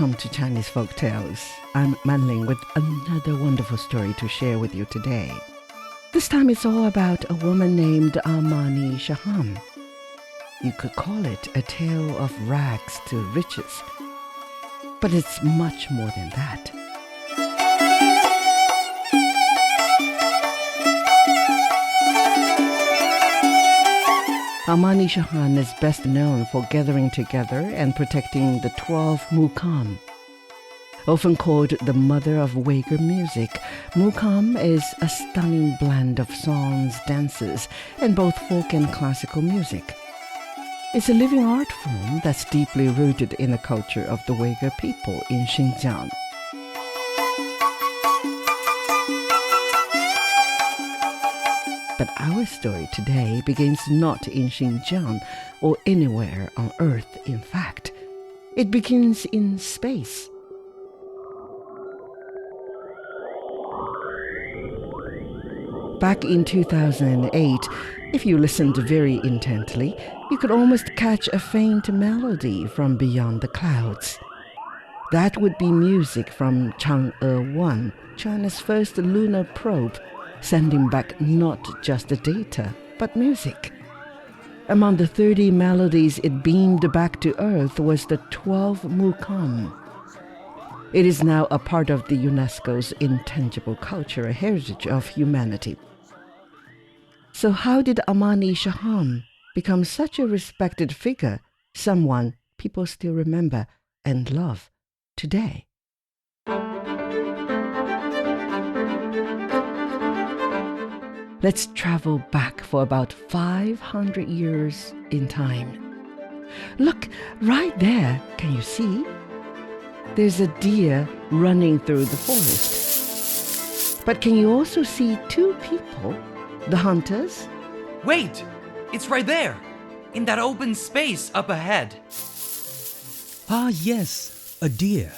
Welcome to Chinese Folk Tales. I'm Manling with another wonderful story to share with you today. This time it's all about a woman named Amani Shaham. You could call it a tale of rags to riches, but it's much more than that. Amani Shaham is best known for gathering together and protecting the 12 mukam. Often called the mother of Uyghur music, mukam is a stunning blend of songs, dances, and both folk and classical music. It's a living art form that's deeply rooted in the culture of the Uyghur people in Xinjiang. But our story today begins not in Xinjiang or anywhere on Earth, in fact. It begins in space. Back in 2008, if you listened very intently, you could almost catch a faint melody from beyond the clouds. That would be music from Chang'e 1, China's first lunar probe, sending back not just the data, but music. Among the 30 melodies it beamed back to Earth was the 12 mukam. It is now a part of the UNESCO's intangible cultural heritage of humanity. So how did Amani Shaham become such a respected figure, someone people still remember and love today? Let's travel back for about 500 years in time. Look, right there, can you see? There's a deer running through the forest. But can you also see two people, the hunters? Wait! It's right there! In that open space up ahead. Ah, yes, a deer.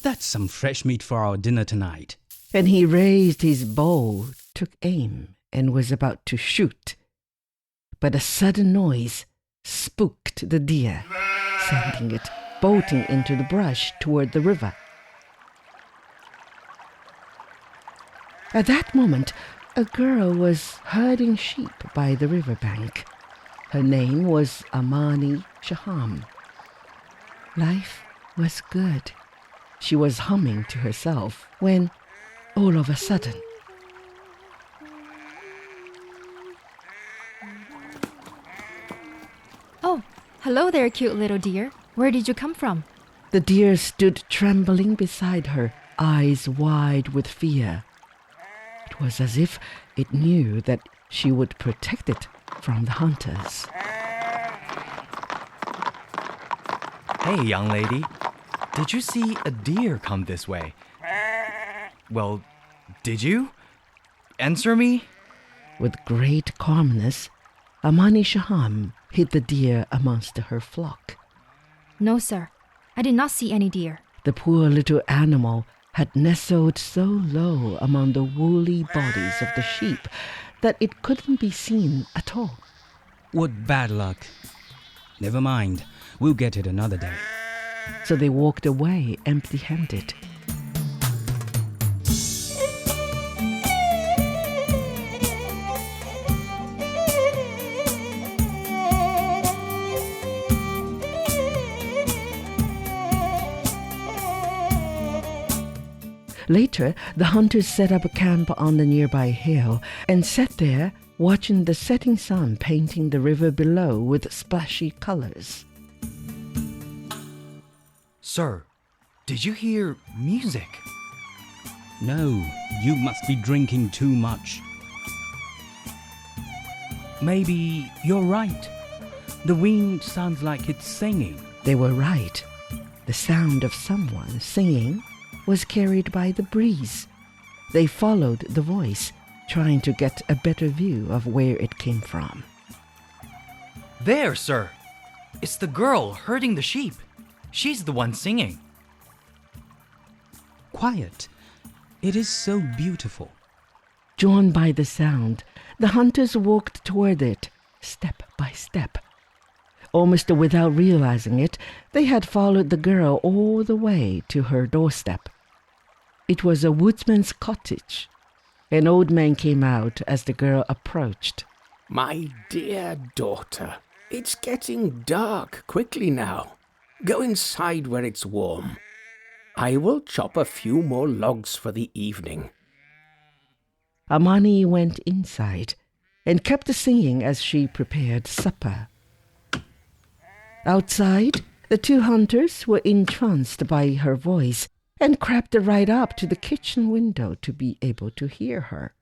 That's some fresh meat for our dinner tonight. And he raised his bow, took aim, and was about to shoot. But a sudden noise spooked the deer, sending it bolting into the brush toward the river. At that moment, a girl was herding sheep by the riverbank. Her name was Amani Shaham. Life was good. She was humming to herself when, all of a sudden, Oh, hello there, cute little deer. Where did you come from? the deer stood trembling beside her, eyes wide with fear. It was as if it knew that she would protect it from the hunters. Hey, young lady. Did you see a deer come this way? Well, did you? Answer me? With great calmness, Amani Shaham hid the deer amongst her flock. No, sir. I did not see any deer. The poor little animal had nestled so low among the woolly bodies of the sheep that it couldn't be seen at all. What bad luck. Never mind. We'll get it another day. So they walked away empty-handed. Later, the hunters set up a camp on the nearby hill and sat there watching the setting sun painting the river below with splashy colors. Sir, did you hear music? No, you must be drinking too much. Maybe you're right. The wind sounds like it's singing. They were right. The sound of someone singing was carried by the breeze. They followed the voice, trying to get a better view of where it came from. There, sir. It's the girl herding the sheep. She's the one singing. Quiet. It is so beautiful. Drawn by the sound, the hunters walked toward it, step by step. Almost without realizing it, they had followed the girl all the way to her doorstep. It was a woodsman's cottage. An old man came out as the girl approached. My dear daughter, it's getting dark quickly now. Go inside where it's warm. I will chop a few more logs for the evening. Amani went inside and kept singing as she prepared supper. Outside, the two hunters were entranced by her voice and crept right up to the kitchen window to be able to hear her.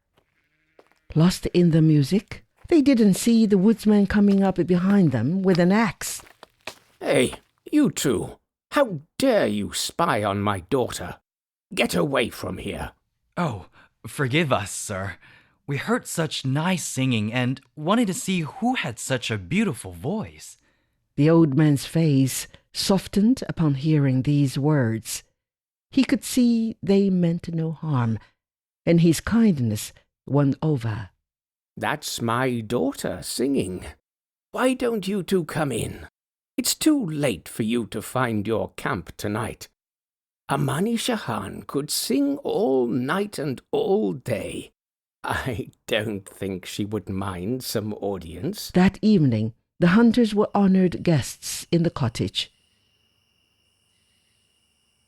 Lost in the music, they didn't see the woodsman coming up behind them with an axe. Hey, you two! How dare you spy on my daughter? Get away from here. Oh, forgive us, sir. We heard such nice singing and wanted to see who had such a beautiful voice. The old man's face softened upon hearing these words. He could see they meant no harm, and his kindness won over. That's my daughter singing. Why don't you two come in? It's too late for you to find your camp tonight. Amani Shahan could sing all night and all day. I don't think she would mind some audience. That evening, the hunters were honored guests in the cottage.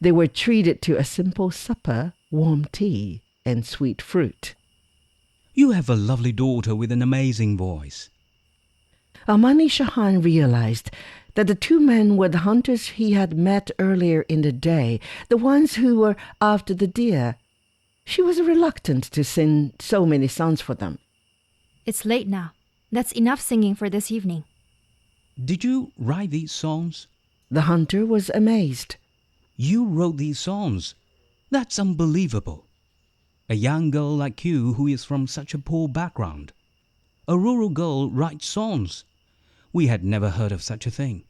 They were treated to a simple supper, warm tea, and sweet fruit. You have a lovely daughter with an amazing voice. Amani Shahan realized that the two men were the hunters he had met earlier in the day, the ones who were after the deer. She was reluctant to sing so many songs for them. It's late now. That's enough singing for this evening. Did you write these songs? The hunter was amazed. You wrote these songs? That's unbelievable. A young girl like you who is from such a poor background. A rural girl writes songs. We had never heard of such a thing.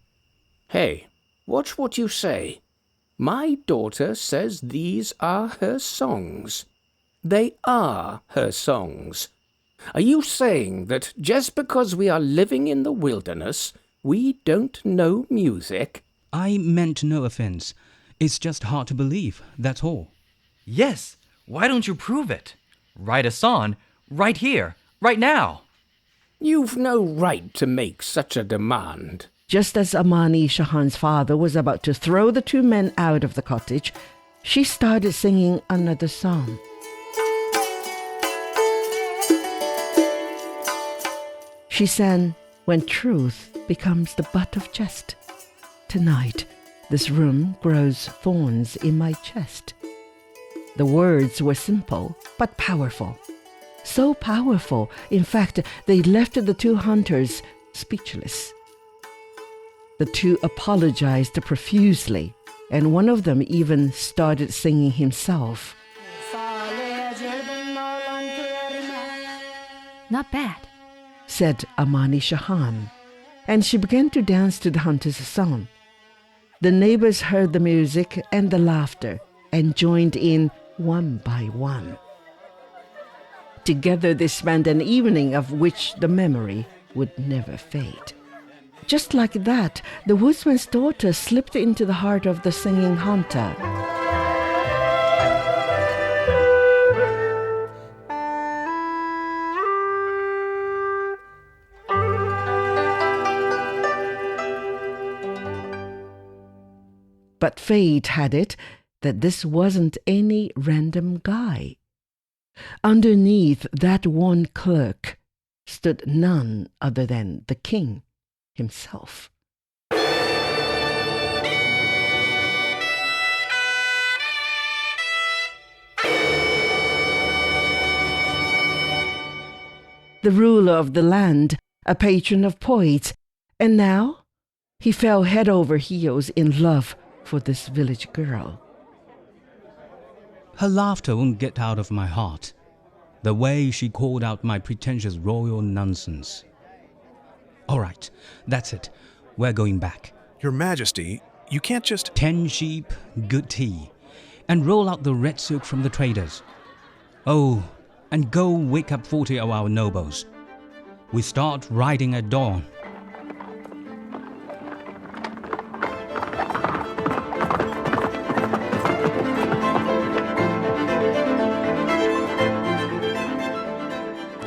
Hey, watch what you say. My daughter says these are her songs. They are her songs. Are you saying that just because we are living in the wilderness, we don't know music? I meant no offense. It's just hard to believe, that's all. Yes, why don't you prove it? Write a song right here, right now. You've no right to make such a demand. Just as Amani Shahan's father was about to throw the two men out of the cottage, she started singing another song. She sang, "When truth becomes the butt of jest. Tonight, this room grows thorns in my chest." The words were simple but powerful. So powerful, in fact, they left the two hunters speechless. The two apologized profusely, and one of them even started singing himself. Not bad. Said Amani Shahan, and she began to dance to the hunter's song. The neighbors heard the music and the laughter and joined in one by one. Together they spent an evening of which the memory would never fade. Just like that, the woodsman's daughter slipped into the heart of the singing hunter. But fate had it that this wasn't any random guy. Underneath that one clerk stood none other than the king himself. The ruler of the land, a patron of poets, and now he fell head over heels in love for this village girl. Her laughter won't get out of my heart. The way she called out my pretentious royal nonsense. All right, that's it. We're going back. Your Majesty, you can't just... 10 sheep, good tea, and roll out the red silk from the traders. Oh, and go wake up 40 of our nobles. We start riding at dawn.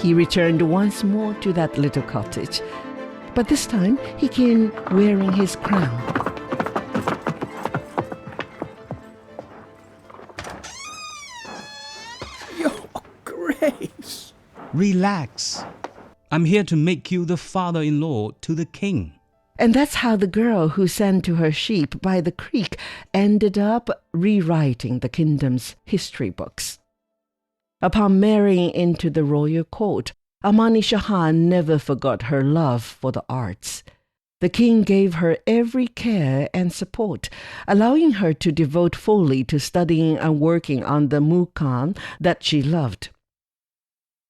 he returned once more to that little cottage. But this time, he came wearing his crown. Your Grace! Relax. I'm here to make you the father-in-law to the king. And that's how the girl who sang to her sheep by the creek ended up rewriting the kingdom's history books. Upon marrying into the royal court, Amani Shahan never forgot her love for the arts. The king gave her every care and support, allowing her to devote fully to studying and working on the mukam that she loved.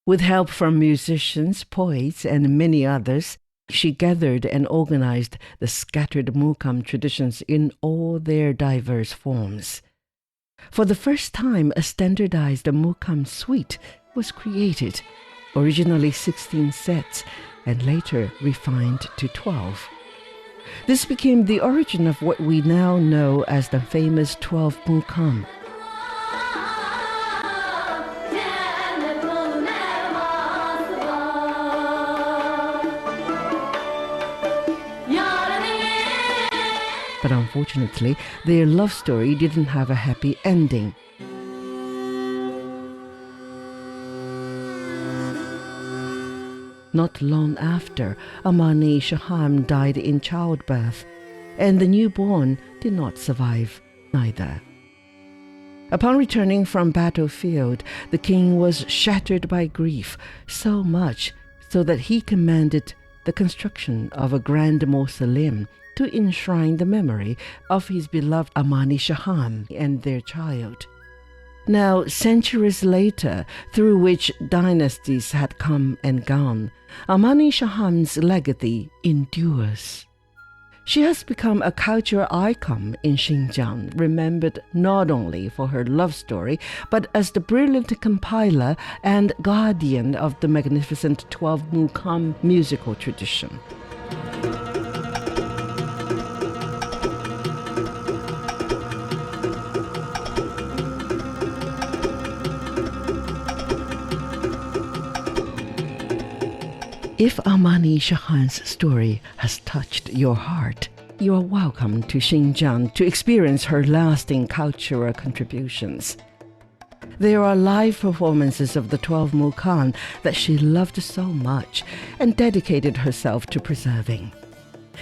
With help from musicians, poets, and many others, she gathered and organized the scattered mukam traditions in all their diverse forms. For the first time, a standardized mukam suite was created, originally 16 sets and later refined to 12. This became the origin of what we now know as the famous 12 mukam. But unfortunately, their love story didn't have a happy ending. Not long after, Amani Shaham died in childbirth, and the newborn did not survive neither. Upon returning from battlefield, the king was shattered by grief, so much so that he commanded the construction of a grand mausoleum to enshrine the memory of his beloved Amani Shaham and their child. Now, centuries later, through which dynasties had come and gone, Amani Shaham's legacy endures. She has become a cultural icon in Xinjiang, remembered not only for her love story, but as the brilliant compiler and guardian of the magnificent 12 mukam musical tradition. If Amani Shahan's story has touched your heart, you are welcome to Xinjiang to experience her lasting cultural contributions. There are live performances of the 12 mukam that she loved so much and dedicated herself to preserving.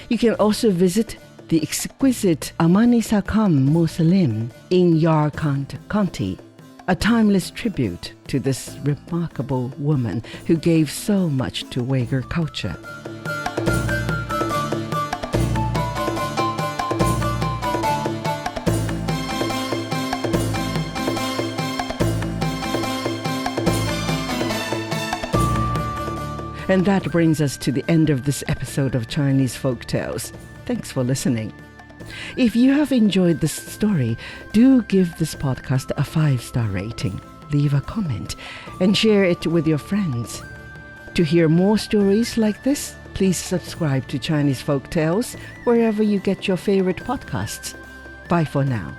You can also visit the exquisite Amani Sakam Mausoleum in Yarkand County, a timeless tribute to this remarkable woman who gave so much to Uyghur culture. And that brings us to the end of this episode of Chinese Folk Tales. Thanks for listening. If you have enjoyed this story, do give this podcast a 5-star rating, leave a comment, and share it with your friends. To hear more stories like this, please subscribe to Chinese Folk Tales wherever you get your favorite podcasts. Bye for now.